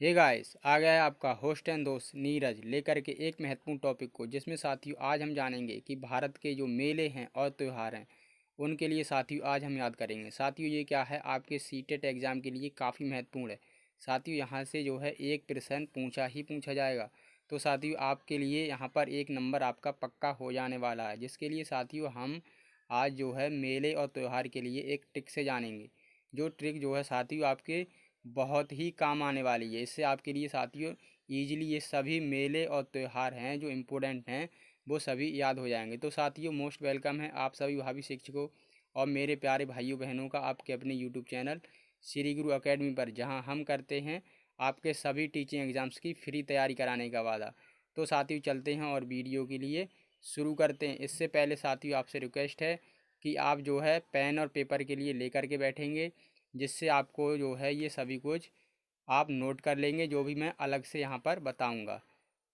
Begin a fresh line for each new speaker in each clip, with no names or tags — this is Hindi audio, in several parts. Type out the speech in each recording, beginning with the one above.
हे गाइस, आ गया है आपका होस्ट एंड दोस्त नीरज लेकर के एक महत्वपूर्ण टॉपिक को, जिसमें साथियों आज हम जानेंगे कि भारत के जो मेले हैं और त्यौहार हैं उनके लिए साथियों आज हम याद करेंगे। साथियों ये क्या है, आपके सीटेट एग्ज़ाम के लिए काफ़ी महत्वपूर्ण है। साथियों यहाँ से जो है एक प्रश्न पूछा ही पूछा जाएगा। तो साथियों आपके लिए यहाँ पर एक नंबर आपका पक्का हो जाने वाला है, जिसके लिए साथियों हम आज जो है मेले और त्यौहार के लिए एक ट्रिक से जानेंगे। जो ट्रिक जो है साथियों आपके बहुत ही काम आने वाली है। इससे आपके लिए साथियों ईजिली ये सभी मेले और त्यौहार हैं जो इम्पोर्टेंट हैं वो सभी याद हो जाएंगे। तो साथियों मोस्ट वेलकम है आप सभी भावी शिक्षकों और मेरे प्यारे भाइयों बहनों का आपके अपने यूट्यूब चैनल श्री गुरु एकेडमी पर, जहां हम करते हैं आपके सभी टीचिंग एग्ज़ाम्स की फ्री तैयारी कराने का वादा। तो साथियों चलते हैं और वीडियो के लिए शुरू करते हैं। इससे पहले साथियों आपसे रिक्वेस्ट है कि आप जो है पेन और पेपर के लिए लेकर के बैठेंगे, जिससे आपको जो है ये सभी कुछ आप नोट कर लेंगे जो भी मैं अलग से यहाँ पर बताऊँगा।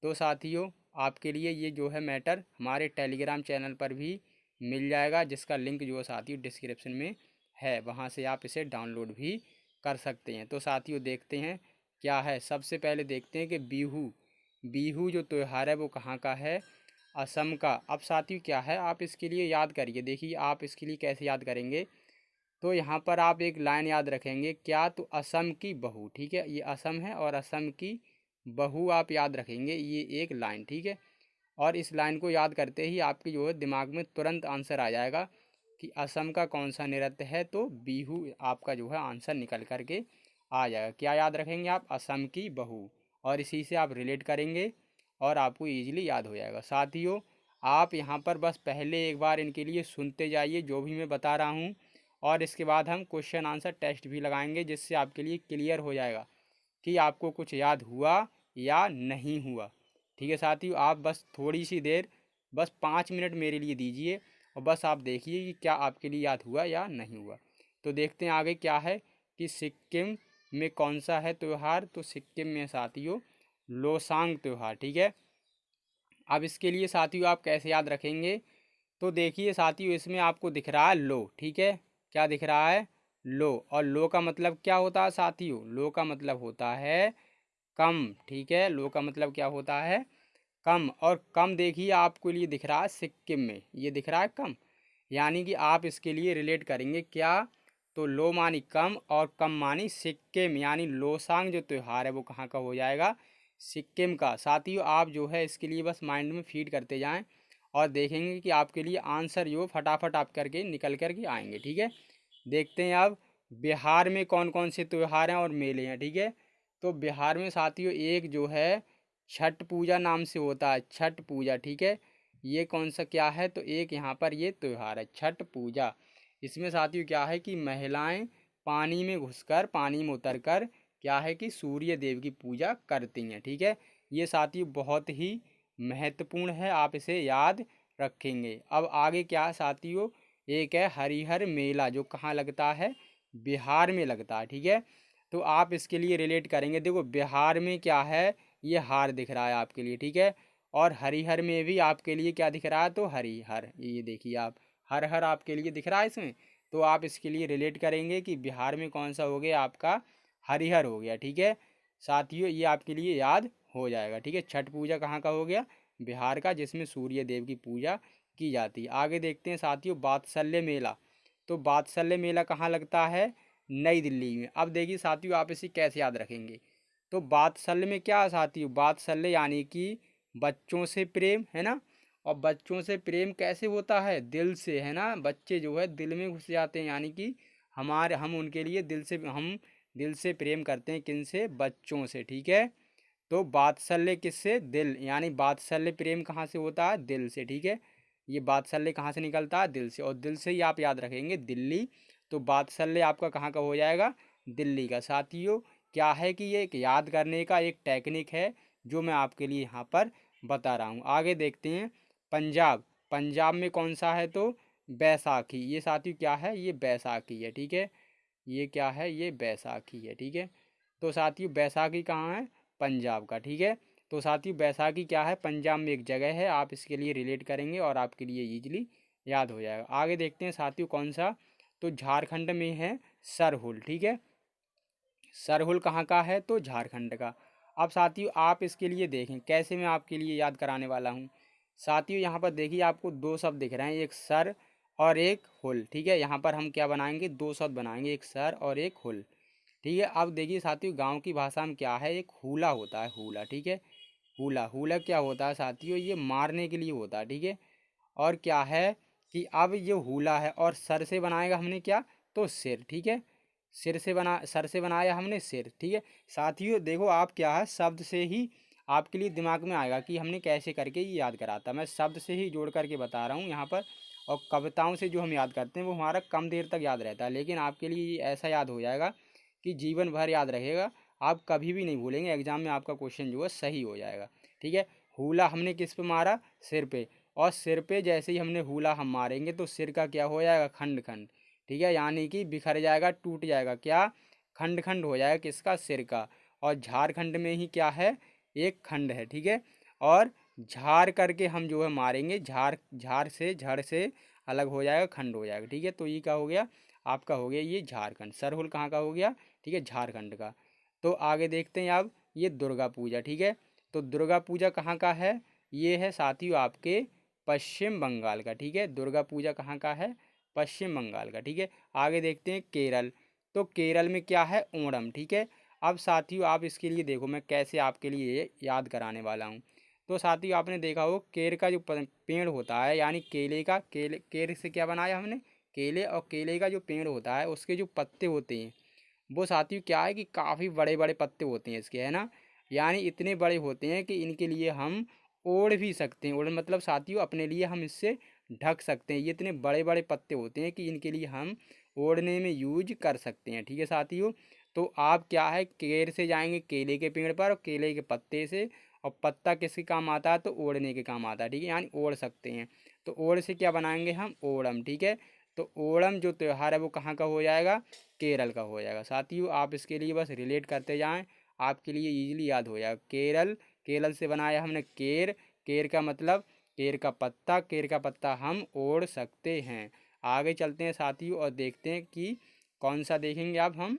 तो साथियों आपके लिए ये जो है मैटर हमारे टेलीग्राम चैनल पर भी मिल जाएगा, जिसका लिंक जो है साथियों डिस्क्रिप्शन में है, वहाँ से आप इसे डाउनलोड भी कर सकते हैं। तो साथियों देखते हैं क्या है। सबसे पहले देखते हैं कि बिहू बिहू जो त्यौहार है वो कहाँ का है, असम का। अब साथियों क्या है, आप इसके लिए याद करिए। देखिए आप इसके लिए कैसे याद करेंगे, तो यहाँ पर आप एक लाइन याद रखेंगे क्या, तो असम की बहू, ठीक है। ये असम है और असम की बहू आप याद रखेंगे, ये एक लाइन, ठीक है। और इस लाइन को याद करते ही आपके जो है दिमाग में तुरंत आंसर आ जाएगा कि असम का कौन सा नृत्य है, तो बिहू आपका जो है आंसर निकल करके आ जाएगा। क्या याद रखेंगे आप, असम की बहू, और इसी से आप रिलेट करेंगे और आपको ईजिली याद हो जाएगा। साथियों आप यहाँ पर बस पहले एक बार इनके लिए सुनते जाइए जो भी मैं बता रहा हूँ, और इसके बाद हम क्वेश्चन आंसर टेस्ट भी लगाएंगे, जिससे आपके लिए क्लियर हो जाएगा कि आपको कुछ याद हुआ या नहीं हुआ। ठीक है साथियों, आप बस थोड़ी सी देर, बस 5 मिनट मेरे लिए दीजिए और बस आप देखिए कि क्या आपके लिए याद हुआ या नहीं हुआ। तो देखते हैं आगे क्या है कि सिक्किम में कौन सा है त्यौहार, तो सिक्किम में साथियों लोसांग त्यौहार, ठीक है। अब इसके लिए साथियों आप कैसे याद रखेंगे, तो देखिए साथियों इसमें आपको दिख रहा है लो, ठीक है। क्या दिख रहा है, लो। और लो का मतलब क्या होता है साथियों, लो का मतलब होता है कम, ठीक है। लो का मतलब क्या होता है, कम। और कम देखिए आपको लिए दिख रहा है सिक्किम में, ये दिख रहा है कम, यानी कि आप इसके लिए रिलेट करेंगे क्या, तो लो मानी कम और कम मानी सिक्किम, यानी लोसांग जो त्यौहार है वो कहाँ का हो जाएगा, सिक्किम का। साथियों आप जो है इसके लिए बस माइंड में फीड करते जाएं और देखेंगे कि आपके लिए आंसर जो फटाफट आप करके निकल कर के आएंगे, ठीक है। देखते हैं अब बिहार में कौन कौन से त्यौहार हैं और मेले हैं, ठीक है। तो बिहार में साथियों एक जो है छठ पूजा नाम से होता है, छठ पूजा, ठीक है। ये कौन सा क्या है, तो एक यहाँ पर ये त्यौहार है छठ पूजा। इसमें साथियों क्या है कि महिलाएं पानी में घुसकर, पानी में उतरकर क्या है कि सूर्य देव की पूजा करती हैं, ठीक है। ये साथियों बहुत ही महत्वपूर्ण है, आप इसे याद रखेंगे। अब आगे क्या है साथियों, एक है हरिहर मेला जो कहाँ लगता है, बिहार में लगता है, ठीक है। तो आप इसके लिए रिलेट करेंगे, देखो बिहार में क्या है, ये हार दिख रहा है आपके लिए, ठीक है। और हरिहर में भी आपके लिए क्या दिख रहा है, तो हरिहर, ये देखिए आप हर हर आपके लिए दिख रहा है इसमें। तो आप इसके लिए रिलेट करेंगे कि बिहार में कौन सा हो गया आपका, हरिहर हो गया, ठीक है। साथियों ये आपके लिए याद हो जाएगा, ठीक है। छठ पूजा कहाँ का हो गया, बिहार का, जिसमें सूर्य देव की पूजा की जाती है। आगे देखते हैं साथियों वात्सल्य मेला। तो वात्सल्य मेला कहाँ लगता है, नई दिल्ली में। अब देखिए साथियों आप इसे कैसे याद रखेंगे, तो वात्सल्य में क्या है साथियों, वात्सल्य यानी कि बच्चों से प्रेम, है ना। और बच्चों से प्रेम कैसे होता है, दिल से, है ना। बच्चे जो है दिल में घुस जाते हैं, यानी कि हम उनके लिए हम दिल से प्रेम करते हैं, किन से, बच्चों से, ठीक है। तो वात्सल्य किससे, दिल, यानी वात्सल्य प्रेम कहाँ से होता है, दिल से, ठीक है। ये वात्सल्य कहाँ से निकलता है, दिल से, और दिल से ही आप याद रखेंगे दिल्ली। तो वात्सल्य आपका कहाँ का हो जाएगा, दिल्ली का। साथियों क्या है कि ये एक याद करने का एक टेक्निक है जो मैं आपके लिए यहाँ पर बता रहा हूँ। आगे देखते हैं पंजाब। पंजाब में कौन सा है, तो बैसाखी। ये साथियों क्या है, ये बैसाखी है, ठीक है। ये क्या है, ये बैसाखी है, ठीक है। तो साथियों बैसाखी कहाँ है, पंजाब का, ठीक है। तो साथियों बैसाखी क्या है, पंजाब में एक जगह है, आप इसके लिए रिलेट करेंगे और आपके लिए ईजिली याद हो जाएगा। आगे देखते हैं साथियों कौन सा, तो झारखंड में है सरहुल, ठीक है। सरहुल कहाँ का है? तो झारखंड का। अब साथियों आप इसके लिए देखें कैसे मैं आपके लिए याद कराने वाला हूँ। साथियों यहाँ पर देखिए आपको दो शब्द दिख रहे हैं, एक सर और एक हुल। ठीक है, यहाँ पर हम क्या बनाएंगे? दो शब्द बनाएंगे, एक सर और एक हुल। ठीक है, अब देखिए साथियों गांव की भाषा में क्या है? एक हूला होता है, हूला। ठीक है, हूला। हूला क्या होता है साथियों? ये मारने के लिए होता है। ठीक है, और क्या है कि अब ये हूला है और सर से बनाएगा हमने क्या? तो सिर। ठीक है, सिर से बना, सर से बनाया हमने सिर। ठीक है साथियों, देखो आप क्या है, शब्द से ही आपके लिए दिमाग में आएगा कि हमने कैसे करके ये याद करा था। मैं शब्द से ही जोड़ करके बता रहा हूँ यहाँ पर। और कविताओं से जो हम याद करते हैं वो हमारा कम देर तक याद रहता है, लेकिन आपके लिए ये ऐसा याद हो जाएगा कि जीवन भर याद रहेगा। आप कभी भी नहीं भूलेंगे, एग्जाम में आपका क्वेश्चन जो है सही हो जाएगा। ठीक है, हूला हमने किस पे मारा? सिर पे। और सिर पे जैसे ही हमने हूला हम मारेंगे तो सिर का क्या हो जाएगा? खंड खंड। ठीक है, यानी कि बिखर जाएगा, टूट जाएगा। क्या? खंड खंड हो जाएगा, किसका? सिर का। और झारखंड में ही क्या है? एक खंड है। ठीक है, और झार करके हम जो है मारेंगे, झार, झार से, झड़ से अलग हो जाएगा, खंड हो जाएगा। ठीक है, तो ये क्या हो गया? आपका हो गया ये झारखंड। सरहुल कहाँ का हो गया? ठीक है, झारखंड का। तो आगे देखते हैं अब ये दुर्गा पूजा। ठीक है, तो दुर्गा पूजा कहाँ का है? ये है साथियों आपके पश्चिम बंगाल का। ठीक है, दुर्गा पूजा कहाँ का है? पश्चिम बंगाल का। ठीक है, आगे देखते हैं केरल। तो केरल में क्या है? ओणम। ठीक है, अब साथियों आप इसके लिए देखो मैं कैसे आपके लिए ये याद कराने वाला हूँ। तो साथियों आपने देखा हो केर का जो पेड़ होता है, यानी केले का, केले, केर से क्या बनाया हमने? केले। और केले का जो पेड़ होता है उसके जो पत्ते होते हैं वो साथियों क्या है कि काफ़ी बड़े बड़े पत्ते होते हैं इसके, है ना। यानी इतने बड़े होते हैं कि इनके लिए हम ओढ़ भी सकते हैं। ओढ़ मतलब साथियों अपने लिए हम इससे ढक सकते हैं। ये इतने बड़े बड़े पत्ते होते हैं कि इनके लिए हम ओढ़ने में यूज कर सकते हैं। ठीक है साथियों, तो आप क्या है केर से जाएंगे केले के पेड़ पर, और केले के पत्ते से। और पत्ता किसके काम आता है? तो ओढ़ने के काम आता है। ठीक है, यानी ओढ़ सकते हैं। तो ओढ़ से क्या बनाएंगे हम? ओणम। ठीक है, तो ओणम जो त्यौहार है वो कहाँ का हो जाएगा? केरल का हो जाएगा। साथियों आप इसके लिए बस रिलेट करते जाएं, आपके लिए इजीली याद हो जाएगा। केरल, केरल से बनाया हमने केर। केर का मतलब केर का पत्ता, केर का पत्ता हम ओढ़ सकते हैं। आगे चलते हैं साथियों और देखते हैं कि कौन सा देखेंगे अब हम?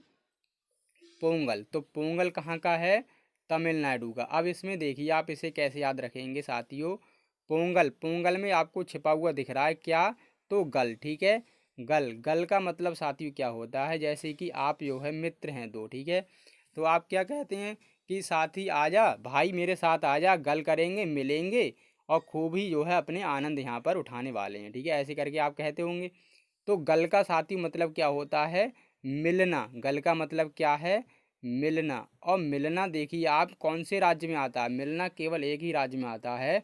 पोंगल। तो पोंगल कहाँ का है? तमिलनाडु का। अब इसमें देखिए आप इसे कैसे याद रखेंगे साथियों। पोंगल, पोंगल में आपको छिपा हुआ दिख रहा है क्या? तो गल। ठीक है, गल। गल का मतलब साथियों क्या होता है? जैसे कि आप जो है मित्र हैं दो। ठीक है, तो आप क्या कहते हैं कि साथी आजा, भाई मेरे साथ आजा, गल करेंगे, मिलेंगे और खूब ही जो है अपने आनंद यहाँ पर उठाने वाले हैं। ठीक है, ऐसे करके आप कहते होंगे। तो गल का साथी मतलब क्या होता है? मिलना। गल का मतलब क्या है? मिलना। और मिलना देखिए आप कौन से राज्य में आता है? मिलना केवल एक ही राज्य में आता है,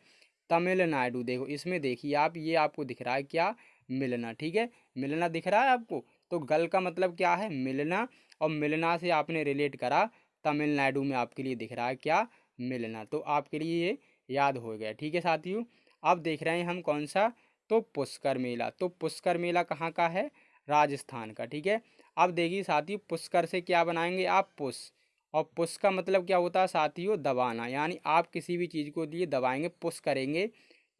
तमिलनाडु। देखो इसमें देखिए आप, ये आपको दिख रहा है क्या? मिलना। ठीक है, मिलना दिख रहा है आपको। तो गल का मतलब क्या है? मिलना। और मिलना से आपने रिलेट करा, तमिलनाडु में आपके लिए दिख रहा है क्या? मिलना। तो आपके लिए ये याद हो गया। ठीक है साथियों, अब देख रहे हैं हम कौन सा? तो पुष्कर मेला। तो पुष्कर मेला कहाँ का है? राजस्थान का। ठीक है, अब देखिए साथियों पुष्कर से क्या बनाएंगे आप? पुष। और पुष का मतलब क्या होता है साथियों? दबाना। यानी आप किसी भी चीज़ को लिए दबाएंगे, पुश करेंगे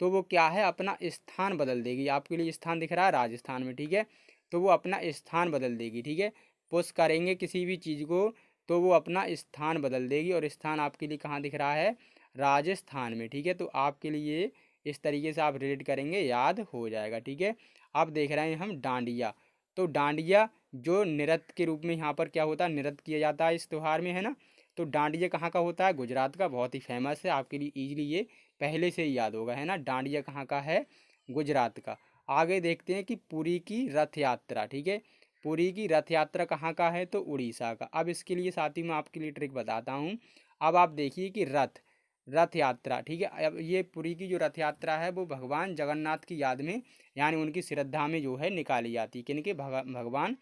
तो वो क्या है? अपना स्थान बदल देगी। आपके लिए स्थान दिख रहा है राजस्थान में। ठीक है, तो वो अपना स्थान बदल देगी। ठीक है, पुश करेंगे किसी भी चीज़ को तो वो अपना स्थान बदल देगी, और स्थान आपके लिए कहाँ दिख रहा है? राजस्थान में। ठीक है, तो आपके लिए इस तरीके से आप रिलेट करेंगे, याद हो जाएगा। ठीक है, अब देख रहे हैं हम डांडिया। तो डांडिया जो नृत्य के रूप में यहाँ पर क्या होता है? नृत्य किया जाता है इस त्यौहार में, है ना। तो डांडिया कहाँ का होता है? गुजरात का। बहुत ही फेमस है, आपके लिए इजीली ये पहले से ही याद होगा, है ना। डांडिया कहाँ का है? गुजरात का। आगे देखते हैं कि पुरी की रथ यात्रा। ठीक है, पुरी की रथ यात्रा कहाँ का है? तो उड़ीसा का। अब इसके लिए साथ ही मैं आपके लिए ट्रिक बताता हूँ। अब आप देखिए कि रथ, रथ यात्रा। ठीक है, अब ये पुरी की जो रथ यात्रा है वो भगवान जगन्नाथ की याद में, यानी उनकी श्रद्धा में जो है निकाली जाती है। किनके? भगवान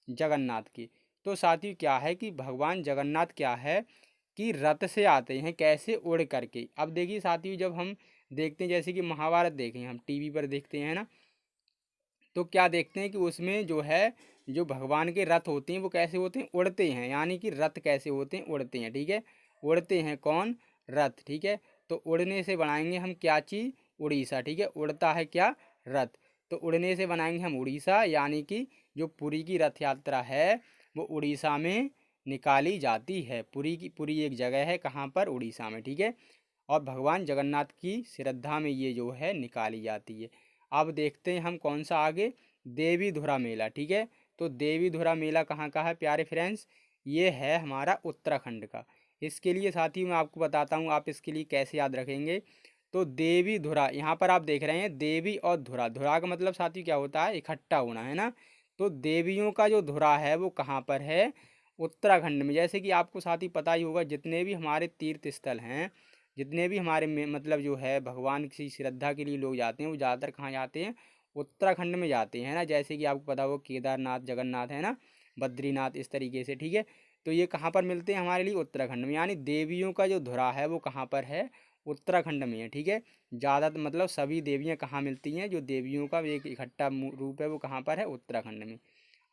जगन्नाथ की। तो साथियों क्या है कि भगवान जगन्नाथ क्या है कि रथ से आते हैं, कैसे? उड़ करके। अब देखिए साथियों जब हम देखते हैं, जैसे कि महाभारत देखें हम टीवी पर देखते हैं ना, तो क्या देखते हैं कि उसमें जो है जो भगवान के रथ होते हैं वो कैसे होते हैं? उड़ते हैं। यानी कि रथ कैसे होते हैं? उड़ते हैं। ठीक है, उड़ते हैं कौन? रथ। ठीक है, तो उड़ने से बनाएंगे हम क्या चीज़? उड़ीसा। ठीक है, उड़ता है क्या? रथ। तो उड़ने से बनाएंगे हम उड़ीसा, यानी कि जो पुरी की रथ यात्रा है वो उड़ीसा में निकाली जाती है। पुरी की पुरी एक जगह है, कहाँ पर, उड़ीसा में, ठीक है। और भगवान जगन्नाथ की श्रद्धा में ये जो है निकाली जाती है। अब देखते हैं हम कौन सा आगे, देवी धुरा मेला, ठीक है। तो देवी धुरा मेला कहाँ का है प्यारे फ्रेंड्स, ये है हमारा उत्तराखंड का। इसके लिए साथी मैं आपको बताता हूँ, आप इसके लिए कैसे याद रखेंगे। तो देवी धुरा, यहाँ पर आप देख रहे हैं देवी और धुरा, धुरा का मतलब साथी क्या होता है, इकट्ठा होना, है ना। तो देवियों का जो धुरा है वो कहाँ पर है, उत्तराखंड में। जैसे कि आपको साथी पता ही होगा, जितने भी हमारे तीर्थ स्थल हैं, जितने भी हमारे मतलब जो है भगवान की श्रद्धा के लिए लोग जाते हैं, वो ज़्यादातर कहाँ जाते हैं, उत्तराखंड में जाते हैं, ना। जैसे कि आपको पता होगा केदारनाथ, जगन्नाथ, है ना, बद्रीनाथ, इस तरीके से, ठीक है। तो ये कहाँ पर मिलते हैं हमारे लिए, उत्तराखंड में। यानी देवियों का जो धुरा है वो कहाँ पर है, उत्तराखंड में है, ठीक है। ज़्यादा मतलब सभी देवियाँ कहाँ मिलती हैं, जो देवियों का एक इकट्ठा रूप है वो कहाँ पर है, उत्तराखंड में।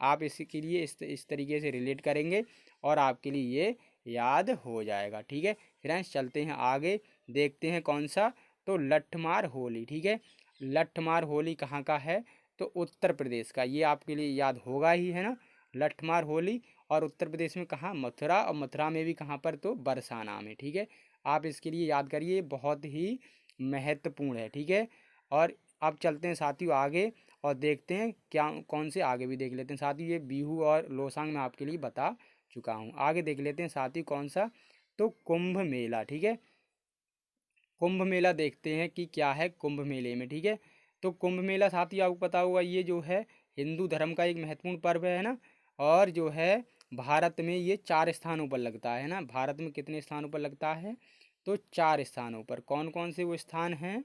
आप इसके लिए इस तरीके से रिलेट करेंगे और आपके लिए ये याद हो जाएगा, ठीक है। फ्रेंड्स चलते हैं आगे, देखते हैं कौन सा, तो लठमार होली, ठीक है। लठमार होली कहाँ का है, तो उत्तर प्रदेश का। ये आपके लिए याद होगा ही, है ना। लठमार होली, और उत्तर प्रदेश में कहाँ, मथुरा, और मथुरा में भी कहाँ पर, तो बरसाना में, ठीक है। आप इसके लिए याद करिए, बहुत ही महत्वपूर्ण है, ठीक है। और अब चलते हैं साथियों आगे, और देखते हैं क्या कौन से, आगे भी देख लेते हैं साथियों। ये बिहू और लोसांग मैं आपके लिए बता चुका हूँ। आगे देख लेते हैं साथियों कौन सा, तो कुंभ मेला, ठीक है। कुंभ मेला देखते हैं कि क्या है कुंभ मेले में, ठीक है। तो कुंभ मेला साथियों आपको पता होगा, ये जो है हिंदू धर्म का एक महत्वपूर्ण पर्व है ना। और जो है भारत में ये 4 स्थानों पर लगता है ना। भारत में कितने स्थानों पर लगता है, तो 4 स्थानों पर। कौन कौन से वो स्थान हैं,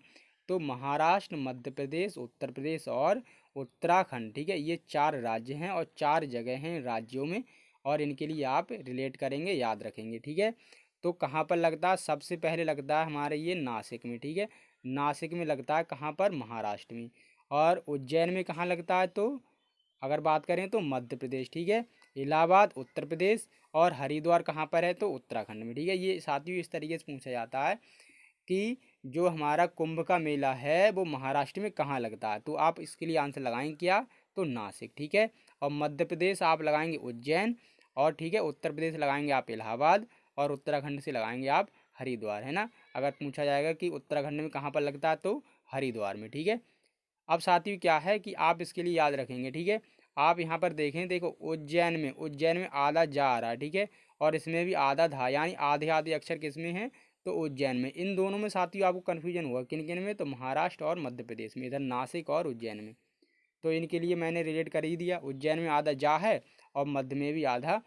तो महाराष्ट्र, मध्य प्रदेश, उत्तर प्रदेश और उत्तराखंड, ठीक है। ये 4 राज्य हैं और 4 जगह हैं राज्यों में, और इनके लिए आप रिलेट करेंगे, याद रखेंगे, ठीक है। तो कहाँ पर लगता है, सबसे पहले लगता है हमारे ये नासिक में, ठीक है। नासिक में लगता है, कहाँ पर, महाराष्ट्र में। और उज्जैन में कहाँ लगता है, तो अगर बात करें तो मध्य प्रदेश, ठीक है। इलाहाबाद उत्तर प्रदेश, और हरिद्वार कहाँ पर है, तो उत्तराखंड में, ठीक है। ये साथियों इस तरीके से पूछा जाता है कि जो हमारा कुंभ का मेला है वो महाराष्ट्र में कहाँ लगता है। तो आप इसके लिए आंसर लगाएंगे क्या, तो नासिक, ठीक है। और मध्य प्रदेश आप लगाएंगे उज्जैन, और ठीक है उत्तर प्रदेश लगाएंगे आप इलाहाबाद, और उत्तराखंड से लगाएंगे आप हरिद्वार, है ना। अगर पूछा जाएगा कि उत्तराखंड में कहाँ पर लगता है, तो हरिद्वार में, ठीक है। अब साथियों क्या है कि आप इसके लिए याद रखेंगे, ठीक है। आप यहाँ पर देखें, देखो उज्जैन में आधा जा आ रहा है, ठीक है। और इसमें भी आधा धा, यानी आधे आधे अक्षर किस में है, तो उज्जैन में। इन दोनों में साथियों आपको कन्फ्यूजन हुआ, किन किन में, तो महाराष्ट्र और मध्य प्रदेश में, इधर नासिक और उज्जैन में। तो इनके लिए मैंने रिलेट कर ही दिया, उज्जैन में आधा जा है और मध्य में भी आधा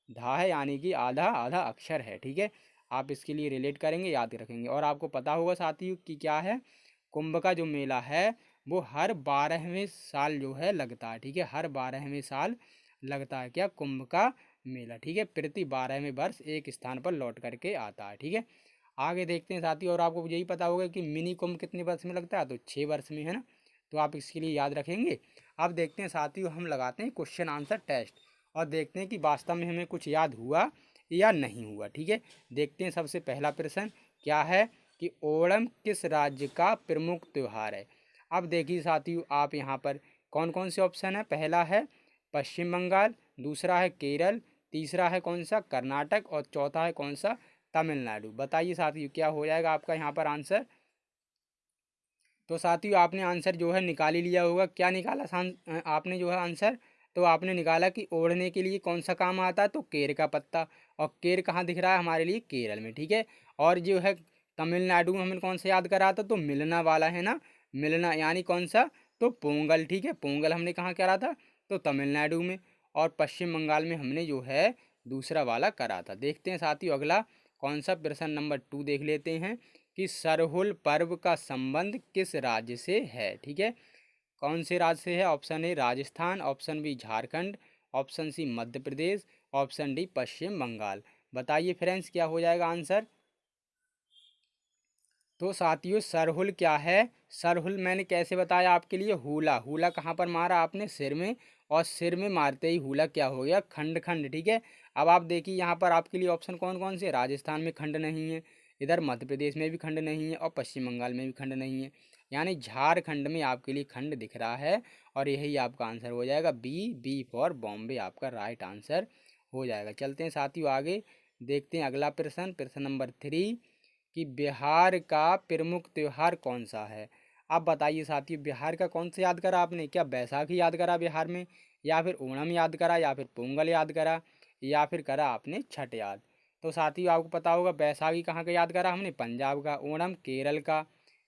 धा है, यानी कि आधा आधा अक्षर है, ठीक है। आप इसके लिए रिलेट करेंगे, याद रखेंगे। और आपको पता होगा साथियों कि क्या है, कुंभ का जो मेला है वो हर 12वें साल जो है लगता है, ठीक है। हर 12वें साल लगता है क्या, कुंभ का मेला, ठीक है। प्रति 12वें वर्ष एक स्थान पर लौट करके आता है, ठीक है। आगे देखते हैं साथियों, और आपको यही पता होगा कि मिनी कुंभ कितने वर्ष में लगता है, तो 6 वर्ष में, है ना। तो आप इसके लिए याद रखेंगे। अब देखते हैं साथियों, हम लगाते हैं क्वेश्चन आंसर टेस्ट, और देखते हैं कि वास्तव में हमें कुछ याद हुआ या नहीं हुआ, ठीक है। देखते हैं सबसे पहला प्रश्न क्या है, कि ओणम किस राज्य का प्रमुख त्यौहार है। अब देखिए साथियों, आप यहाँ पर कौन कौन से ऑप्शन है, पहला है पश्चिम बंगाल, दूसरा है केरल, तीसरा है कौन सा, कर्नाटक, और चौथा है कौन सा, तमिलनाडु। बताइए साथियों क्या हो जाएगा आपका यहाँ पर आंसर। तो साथियों आपने आंसर जो है निकाल ही लिया होगा। क्या निकाला आपने जो है आंसर, तो आपने निकाला कि ओढ़ने के लिए कौन सा काम आता है, तो केर का पत्ता। और केर कहाँ दिख रहा है हमारे लिए, केरल में, ठीक है। और जो है तमिलनाडु में हमने कौन सा याद करा था, तो मिलना वाला, है ना। मिलना यानी कौन सा, तो पोंगल, ठीक है। पोंगल हमने कहाँ करा था, तो तमिलनाडु में। और पश्चिम बंगाल में हमने जो है दूसरा वाला करा था। देखते हैं साथियों अगला कौन सा, प्रश्न नंबर 2 देख लेते हैं कि सरहुल पर्व का संबंध किस राज्य से है, ठीक है। कौन से राज्य से है, option A Rajasthan, option B Jharkhand, option C Madhya Pradesh, option D Paschim Bengal. बताइए फ्रेंड्स क्या हो जाएगा आंसर। तो साथियों सरहुल क्या है, सरहुल मैंने कैसे बताया आपके लिए, हुला, हुला कहाँ पर मारा आपने, सिर में। और सिर में मारते ही हुला क्या हो गया, खंड खंड, ठीक है। अब आप देखिए यहाँ पर आपके लिए ऑप्शन कौन कौन से, राजस्थान में खंड नहीं है, इधर मध्य प्रदेश में भी खंड नहीं है, और पश्चिम बंगाल में भी खंड नहीं है। यानी झारखंड में आपके लिए खंड दिख रहा है, और यही आपका आंसर हो जाएगा बी, बी फॉर बॉम्बे आपका राइट आंसर हो जाएगा। चलते हैं साथियों आगे, देखते हैं अगला प्रश्न, प्रश्न नंबर 3 कि बिहार का प्रमुख त्यौहार कौन सा है। अब बताइए साथियों, बिहार का कौन सा याद करा आपने? क्या बैसाखी याद करा बिहार में, या फिर ओणम याद करा, या फिर पोंगल याद करा, या फिर करा आपने छठ याद? तो साथियों आपको पता होगा बैसाखी कहाँ का याद करा हमने? पंजाब का। ओणम केरल का,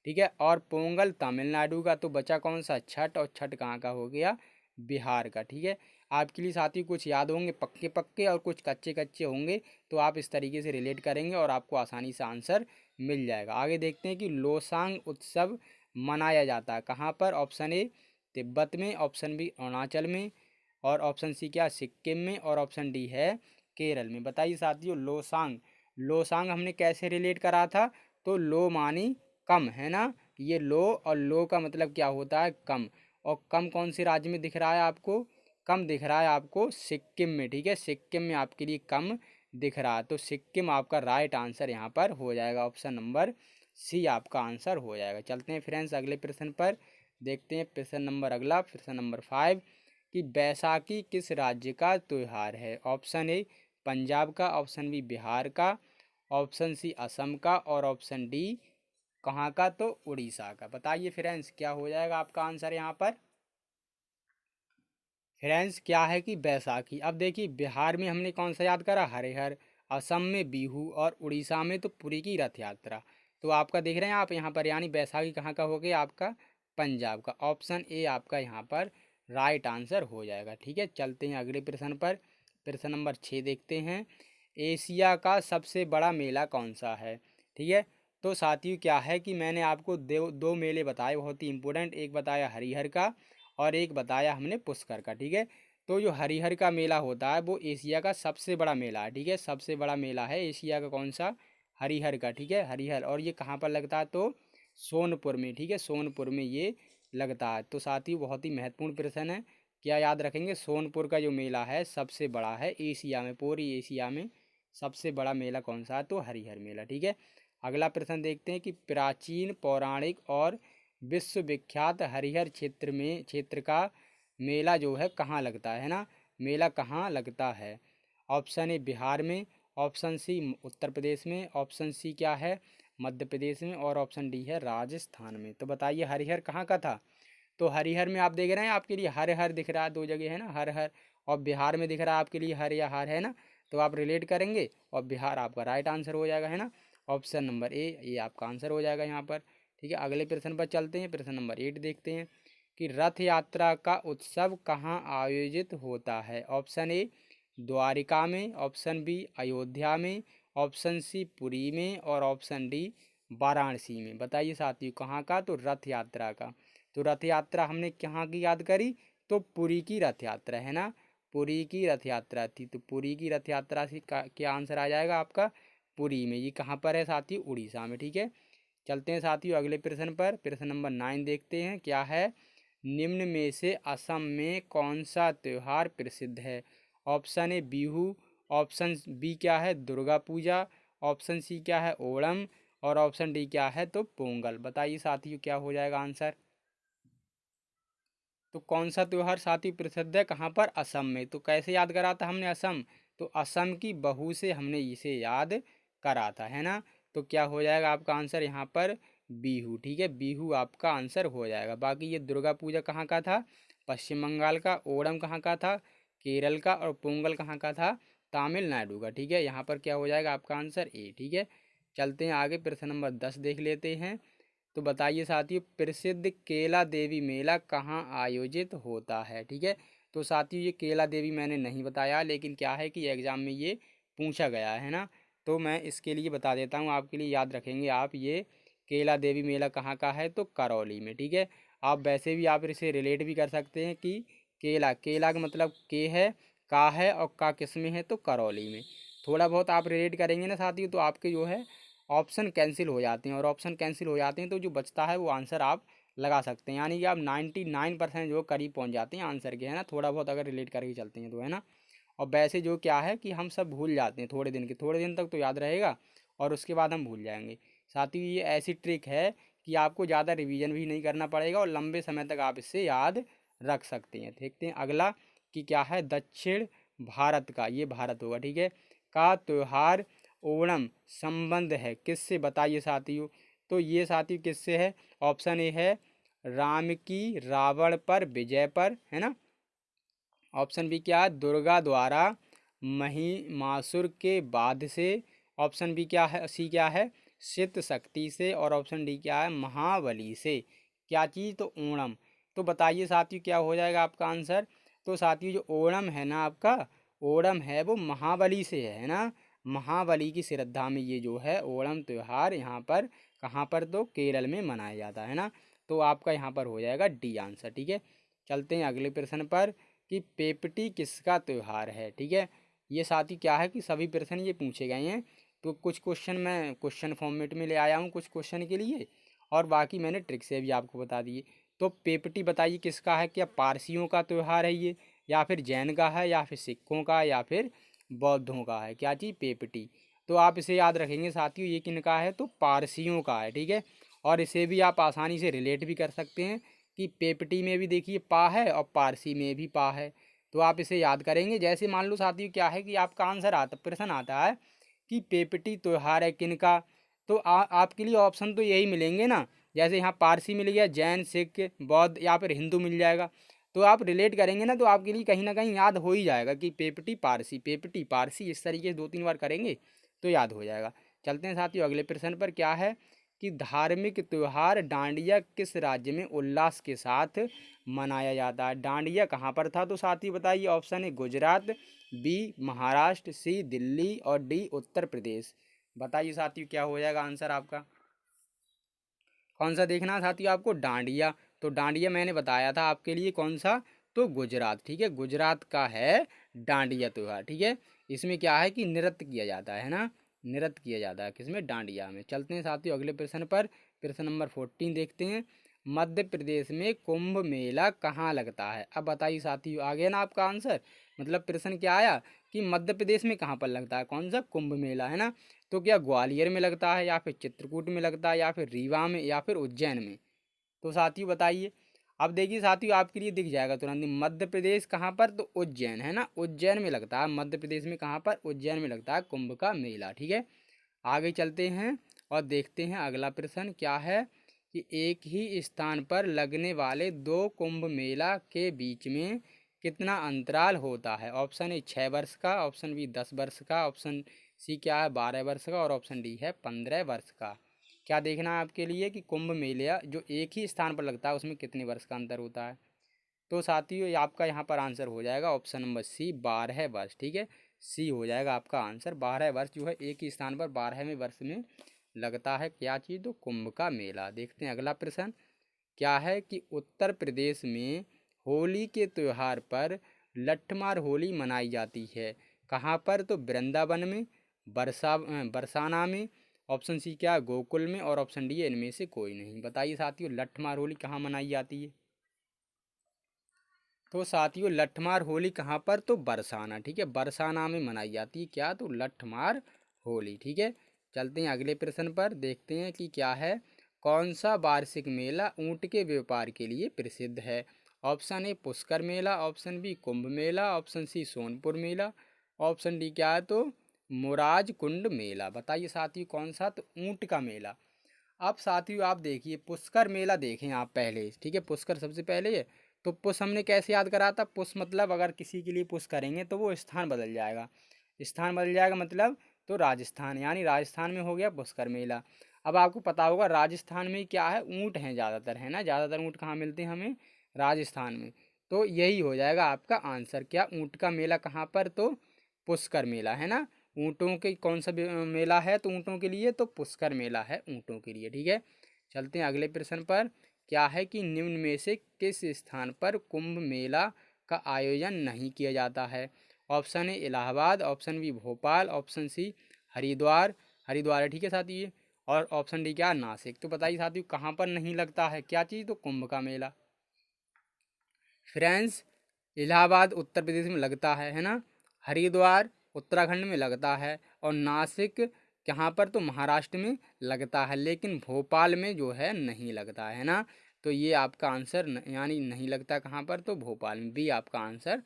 ठीक है, और पोंगल तमिलनाडु का। तो बचा कौन सा? छठ, और छठ कहाँ का हो गया? बिहार का। ठीक है, आपके लिए साथियों कुछ याद होंगे पक्के पक्के और कुछ कच्चे कच्चे होंगे, तो आप इस तरीके से रिलेट करेंगे और आपको आसानी से आंसर मिल जाएगा। आगे देखते हैं कि लोसांग उत्सव मनाया जाता है कहाँ पर? ऑप्शन ए तिब्बत में, ऑप्शन बी अरुणाचल में, और ऑप्शन सी क्या? सिक्किम में, और ऑप्शन डी है केरल में। बताइए साथियों, लोसांग, लोसांग हमने कैसे रिलेट करा था? तो लो मानी कम, है ना, ये लो, और लो का मतलब क्या होता है? कम। और कम कौन से राज्य में दिख रहा है आपको? कम दिख रहा है आपको सिक्किम में। ठीक है, सिक्किम में आपके लिए कम दिख रहा है, तो सिक्किम आपका राइट आंसर यहाँ पर हो जाएगा। ऑप्शन नंबर सी आपका आंसर हो जाएगा। चलते हैं फ्रेंड्स अगले प्रश्न पर, देखते हैं प्रश्न नंबर अगला, प्रश्न नंबर 5 कि बैसाखी किस राज्य का त्यौहार है? ऑप्शन ए पंजाब का, ऑप्शन बी बिहार का, ऑप्शन सी असम का, और ऑप्शन डी कहाँ का? तो उड़ीसा का। बताइए फ्रेंड्स क्या हो जाएगा आपका आंसर यहाँ पर? फ्रेंड्स क्या है कि बैसाखी। अब देखिए बिहार में हमने कौन सा याद करा? हरिहर, असम में बिहू, और उड़ीसा में तो पुरी की रथ यात्रा। तो आपका देख रहे हैं आप यहाँ पर, यानी बैसाखी कहाँ का हो गया आपका? पंजाब का। ऑप्शन ए आपका यहाँ पर राइट आंसर हो जाएगा। ठीक है, चलते हैं अगले प्रश्न पर, प्रश्न नंबर 6 देखते हैं। एशिया का सबसे बड़ा मेला कौन सा है? ठीक है, तो साथियों क्या है कि मैंने आपको दो मेले बताए बहुत ही इंपॉर्टेंट, एक बताया हरिहर का और एक बताया हमने पुष्कर का। ठीक है, तो जो हरिहर का मेला होता है वो एशिया का सबसे बड़ा मेला है। ठीक है, सबसे बड़ा मेला है एशिया का कौन सा? हरिहर का। ठीक है, हरिहर, और ये कहाँ पर लगता है? तो सोनपुर में। ठीक है, सोनपुर में ये लगता है। तो साथ ही बहुत ही महत्वपूर्ण प्रश्न है, क्या याद रखेंगे? सोनपुर का जो मेला है सबसे बड़ा है एशिया में, पूरी एशिया में सबसे बड़ा मेला कौन सा है? तो हरिहर मेला। ठीक है, अगला प्रश्न देखते हैं कि प्राचीन पौराणिक और विश्वविख्यात हरिहर क्षेत्र का मेला जो है कहाँ लगता है ना? मेला कहाँ लगता है? ऑप्शन ए बिहार में, ऑप्शन सी उत्तर प्रदेश में, ऑप्शन सी क्या है? मध्य प्रदेश में, और ऑप्शन डी है राजस्थान में। तो बताइए हरिहर कहाँ का था? तो हरिहर में आप देख रहे हैं आपके लिए हर हर दिख रहा है, दो जगह है ना हर हर, और बिहार में दिख रहा है आपके लिए हर या हार, है ना, तो आप रिलेट करेंगे और बिहार आपका राइट आंसर हो जाएगा, है ना। ऑप्शन नंबर ए ये आपका आंसर हो जाएगा यहाँ पर। ठीक है, अगले प्रश्न पर चलते हैं, प्रश्न नंबर 8 देखते हैं कि रथ यात्रा का उत्सव कहाँ आयोजित होता है? ऑप्शन ए द्वारिका में, ऑप्शन बी अयोध्या में, ऑप्शन सी पुरी में, और ऑप्शन डी वाराणसी में। बताइए साथियों कहाँ का? तो रथ यात्रा का। तो रथ यात्रा हमने कहाँ की याद करी? तो पुरी की रथ यात्रा, है ना, पुरी की रथ यात्रा थी। तो पुरी की रथ यात्रा से क्या आंसर आ जाएगा आपका? पुरी में। ये कहाँ पर है साथियों? उड़ीसा में। ठीक है, चलते हैं साथियों अगले प्रश्न पर, प्रश्न नंबर 9 देखते हैं क्या है। निम्न में से असम में कौन सा त्यौहार प्रसिद्ध है? Option A Bihu, option B क्या है? दुर्गा पूजा, ऑप्शन सी क्या है? ओणम, और ऑप्शन डी क्या है? तो पोंगल। बताइए साथियों क्या हो जाएगा आंसर? तो कौन सा त्यौहार साथी प्रसिद्ध है कहाँ पर? असम में। तो कैसे याद करा था हमने असम? तो असम की बहू से हमने इसे याद करा था, है ना। तो क्या हो जाएगा आपका आंसर यहाँ पर? बिहू। ठीक है, बिहू आपका आंसर हो जाएगा। बाकी ये दुर्गा पूजा कहाँ का था? पश्चिम बंगाल का। ओणम कहाँ का था? केरल का। और पोंगल कहाँ का था? तमिलनाडु का। ठीक है, यहाँ पर क्या हो जाएगा आपका आंसर? ए। ठीक है, चलते हैं आगे, प्रश्न नंबर 10 देख लेते हैं। तो बताइए साथियों प्रसिद्ध केला देवी मेला कहाँ आयोजित होता है? ठीक है, तो साथियों ये केला देवी मैंने नहीं बताया, लेकिन क्या है कि एग्ज़ाम में ये पूछा गया है ना, तो मैं इसके लिए बता देता हूँ आपके लिए, याद रखेंगे आप। ये केला देवी मेला कहाँ का है? तो करौली में। ठीक है, आप वैसे भी आप इसे रिलेट भी कर सकते हैं कि केला, केला का मतलब के है, का है, और का किस में है? तो करौली में। थोड़ा बहुत आप रिलेट करेंगे ना साथियों, तो आपके जो है ऑप्शन कैंसिल हो जाते हैं, और ऑप्शन कैंसिल हो जाते हैं तो जो बचता है वो आंसर आप लगा सकते हैं, यानी कि आप 99% जो करीब पहुंच जाते हैं आंसर के, है ना, थोड़ा बहुत अगर रिलेट करके चलते हैं तो, है ना। और वैसे जो क्या है कि हम सब भूल जाते हैं थोड़े दिन के, थोड़े दिन तक तो याद रहेगा और उसके बाद हम भूल जाएंगे। साथ ही ये ऐसी ट्रिक है कि आपको ज़्यादा रिवीजन भी नहीं करना पड़ेगा और लंबे समय तक आप इससे याद रख सकते हैं। देखते हैं अगला कि क्या है। दक्षिण भारत का, ये भारत होगा, ठीक है, का त्योहार ओणम संबंध है किससे, बताइए साथियों। तो ये साथियों किससे है, ऑप्शन ए है राम की रावण पर विजय पर, है ना। ऑप्शन बी क्या है, दुर्गा द्वारा महिमासुर के बाध से। ऑप्शन बी क्या है, सी क्या है, शित शक्ति से। और ऑप्शन डी क्या है, महाबली से। क्या चीज़, तो ओणम। तो बताइए साथियों क्या हो जाएगा आपका आंसर। तो साथियों जो ओणम है ना आपका, ओणम है वो महाबली से है ना। महाबली की श्रद्धा में ये जो है ओणम त्यौहार यहाँ पर, कहाँ पर, तो केरल में मनाया जाता है ना। तो आपका यहाँ पर हो जाएगा डी आंसर, ठीक है। चलते हैं अगले प्रश्न पर कि पेपटी किसका त्यौहार है, ठीक है। ये साथी क्या है कि सभी प्रश्न ये पूछे गए हैं, तो कुछ क्वेश्चन मैं क्वेश्चन फॉर्मेट में ले आया हूँ कुछ क्वेश्चन के लिए, और बाकी मैंने ट्रिक से भी आपको बता दिए। तो पेपटी बताइए किसका है, क्या पारसियों का त्यौहार है ये, या फिर जैन का है, या फिर सिखों का, या फिर बौद्धों का है, क्या चीज़, पेपटी। तो आप इसे याद रखेंगे साथियों, ये किनका है, तो पारसियों का है, ठीक है। और इसे भी आप आसानी से रिलेट भी कर सकते हैं कि पेपटी में भी देखिए पा है और पारसी में भी पा है। तो आप इसे याद करेंगे। जैसे मान लो साथियों क्या है कि आपका आंसर आता, प्रश्न आता है कि पेपटी त्यौहार है किनका, तो आपके लिए ऑप्शन तो यही मिलेंगे ना। जैसे यहाँ पारसी मिल गया, जैन, सिख, बौद्ध या फिर हिंदू मिल जाएगा। तो आप रिलेट करेंगे ना, तो आपके लिए कहीं ना कहीं याद हो ही जाएगा कि पेपटी पारसी, पेपटी पारसी, इस तरीके से 2-3 बार करेंगे तो याद हो जाएगा। चलते हैं साथियों अगले प्रश्न पर। क्या है कि धार्मिक त्यौहार डांडिया किस राज्य में उल्लास के साथ मनाया जाता है। डांडिया कहाँ पर था, तो साथी बताइए। ऑप्शन है गुजरात, बी महाराष्ट्र, सी दिल्ली, और डी उत्तर प्रदेश। बताइए साथियों क्या हो जाएगा आंसर आपका। कौन सा देखना है साथियों आपको, डांडिया। तो डांडिया मैंने बताया था आपके लिए कौन सा, तो गुजरात, ठीक है, गुजरात का है डांडिया त्यौहार, ठीक है। इसमें क्या है कि नृत्य किया जाता है ना, नृत्य किया जाता है किसमें, डांडिया में। चलते हैं साथियों अगले प्रश्न पर। प्रश्न नंबर 14 देखते हैं। मध्य प्रदेश में कुंभ मेला कहाँ लगता है। अब बताइए साथियों, आ गया ना आपका आंसर। मतलब प्रश्न क्या आया कि मध्य प्रदेश में कहाँ पर लगता है कौन सा कुंभ मेला, है ना। तो क्या ग्वालियर में लगता है, या फिर चित्रकूट में लगता है, या फिर रीवा में, या फिर उज्जैन में। तो साथियों बताइए। अब देखिए साथियों आपके लिए दिख जाएगा तुरंत ही, मध्य प्रदेश कहाँ पर, तो उज्जैन, है ना, उज्जैन में लगता है। मध्य प्रदेश में कहाँ पर, उज्जैन में लगता है कुंभ का मेला, ठीक है। आगे चलते हैं और देखते हैं अगला प्रश्न क्या है कि एक ही स्थान पर लगने वाले दो कुंभ मेला के बीच में कितना अंतराल होता है। ऑप्शन ए 6 वर्ष का, ऑप्शन बी 10 वर्ष का, ऑप्शन सी क्या है 12 वर्ष का, और ऑप्शन डी है 15 वर्ष का। क्या देखना है आपके लिए कि कुंभ मेला जो एक ही स्थान पर लगता है उसमें कितने वर्ष का अंतर होता है। तो साथियों ये आपका यहाँ पर आंसर हो जाएगा ऑप्शन नंबर सी 12 वर्ष, ठीक है। सी हो जाएगा आपका आंसर, 12 वर्ष जो है एक ही स्थान पर 12वें वर्ष में लगता है क्या चीज़, तो कुंभ का मेला। देखते हैं अगला प्रश्न क्या है कि उत्तर प्रदेश में होली के त्यौहार पर लठमार होली मनाई जाती है कहाँ पर, तो वृंदावन में, बरसाना में, ऑप्शन सी क्या है गोकुल में, और ऑप्शन डी है इनमें से कोई नहीं। बताइए साथियों लठमार होली कहाँ मनाई जाती है। तो साथियों लठमार होली कहाँ पर, तो बरसाना, ठीक है, बरसाना में मनाई जाती है क्या, तो लठमार होली, ठीक है। चलते हैं अगले प्रश्न पर। देखते हैं कि क्या है, कौन सा वार्षिक मेला ऊंट के व्यापार के लिए प्रसिद्ध है। ऑप्शन ए पुष्कर मेला, ऑप्शन बी कुंभ मेला, ऑप्शन सी सोनपुर मेला, ऑप्शन डी क्या है, तो मुराज कुंड मेला। बताइए साथियों कौन सा, तो ऊंट का मेला। अब साथियों आप देखिए पुष्कर मेला देखें आप पहले, ठीक है, पुष्कर सबसे पहले है। तो पुश हमने कैसे याद करा था, पुश मतलब अगर किसी के लिए पुश करेंगे तो वो स्थान बदल जाएगा, स्थान बदल जाएगा मतलब, तो राजस्थान, यानी राजस्थान में हो गया पुष्कर मेला। अब आपको पता होगा राजस्थान में क्या है, ऊँट हैं ज़्यादातर, है ना, ज़्यादातर ऊँट कहाँ मिलते हैं हमें, राजस्थान में। तो यही हो जाएगा आपका आंसर, क्या ऊँट का मेला कहाँ पर, तो पुष्कर मेला, है ना। ऊँटों के कौन सा मेला है, तो ऊँटों के लिए तो पुष्कर मेला है ऊँटों के लिए, ठीक है। चलते हैं अगले प्रश्न पर। क्या है कि निम्न में से किस स्थान पर कुंभ मेला का आयोजन नहीं किया जाता है। Option A Allahabad, option B Bhopal, option C Haridwar, Haridwar है, ठीक है साथी ये, और ऑप्शन डी क्या नासिक। तो बताइए साथियों कहाँ पर नहीं लगता है क्या चीज़, तो कुंभ का मेला। फ्रेंड्स इलाहाबाद उत्तर प्रदेश में लगता है ना, हरिद्वार उत्तराखंड में लगता है, और नासिक कहाँ पर, तो महाराष्ट्र में लगता है, लेकिन भोपाल में जो है नहीं लगता है ना। तो ये आपका आंसर यानी नहीं लगता कहाँ पर, तो भोपाल में, भी आपका आंसर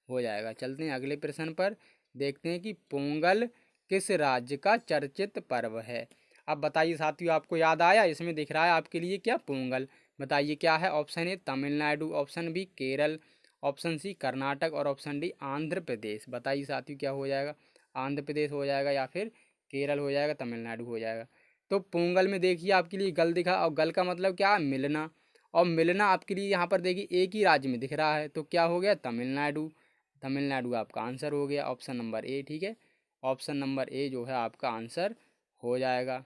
हो जाएगा। चलते हैं अगले प्रश्न पर, देखते हैं कि पोंगल किस राज्य का चर्चित पर्व है। अब बताइए साथियों, आपको याद आया? इसमें दिख रहा है आपके लिए क्या, पोंगल। बताइए क्या है। Option A Tamil Nadu, option B Kerala, option C Karnataka और ऑप्शन डी आंध्र प्रदेश। बताइए साथियों क्या हो जाएगा, आंध्र प्रदेश हो जाएगा या फिर केरल हो जाएगा, तमिलनाडु हो जाएगा। तो पोंगल में देखिए आपके लिए गल दिखा, और गल का मतलब क्या है, मिलना। और मिलना आपके लिए यहाँ पर देखिए एक ही राज्य में दिख रहा है, तो क्या हो गया, तमिलनाडु। तमिलनाडु आपका आंसर हो गया, ऑप्शन नंबर ए। ठीक है, ऑप्शन नंबर ए जो है आपका आंसर हो जाएगा।